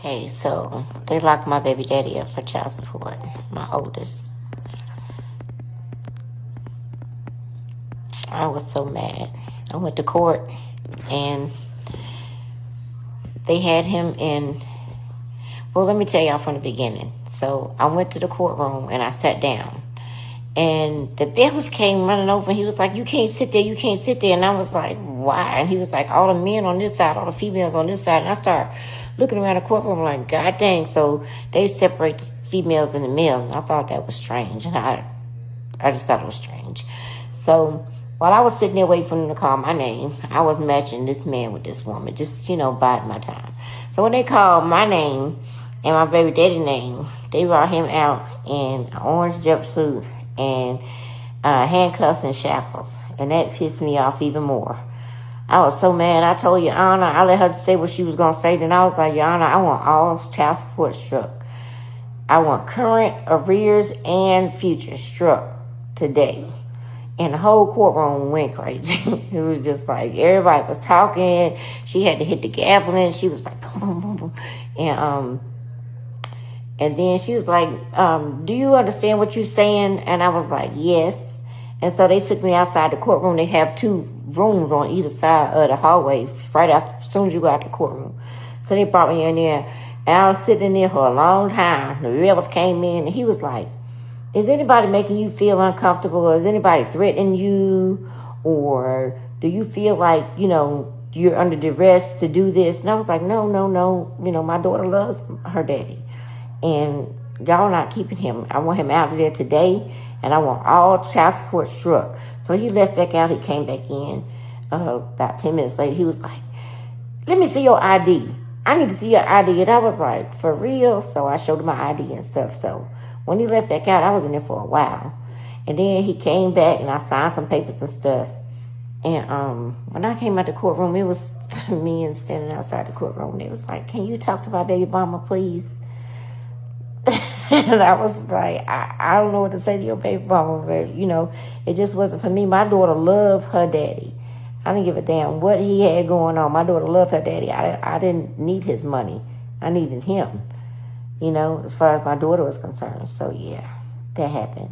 Okay, so they locked my baby daddy up for child support, my oldest. I was so mad. I went to court and they had him in, well, let me tell y'all from the beginning. So I went to the courtroom and I sat down. And the bailiff came running over and he was like, you can't sit there, you can't sit there. And I was like, why? And he was like, all the men on this side, all the females on this side. And I started looking around the courtroom like, God dang. So they separate the females and the males. And I thought that was strange. And I just thought it was strange. So while I was sitting there waiting for them to call my name, I was matching this man with this woman, just, biding my time. So when they called my name and my baby daddy name, they brought him out in an orange jumpsuit and handcuffs and shackles. And that pissed me off even more. I was so mad. I told Your Honor, I let her say what she was going to say. Then I was like, Your Honor, I want all child support struck. I want current, arrears, and future struck today. And the whole courtroom went crazy. It was just like everybody was talking. She had to hit the gavel and she was like, boom, boom, boom, boom. And then she was like, do you understand what you're saying? And I was like, yes. And so they took me outside the courtroom. They have 2 rooms on either side of the hallway, right after, as soon as you go out the courtroom. So they brought me in there. And I was sitting there for a long time. The bailiff came in and he was like, is anybody making you feel uncomfortable? Or is anybody threatening you? Or do you feel like, you're under duress to do this? And I was like, no. My daughter loves her daddy. And y'all not keeping him. I want him out of there today. And I want all child support struck. So he left back out. He came back in about 10 minutes later. He was like, let me see your ID. I need to see your ID. And I was like, for real? So I showed him my ID and stuff. So when he left back out, I was in there for a while. And then he came back and I signed some papers and stuff. And when I came out the courtroom, it was me and standing outside the courtroom. They was like, can you talk to my baby mama, please? And I was like, I don't know what to say to your baby mama, but, it just wasn't for me. My daughter loved her daddy. I didn't give a damn what he had going on. My daughter loved her daddy. I didn't need his money. I needed him, as far as my daughter was concerned. So, yeah, that happened.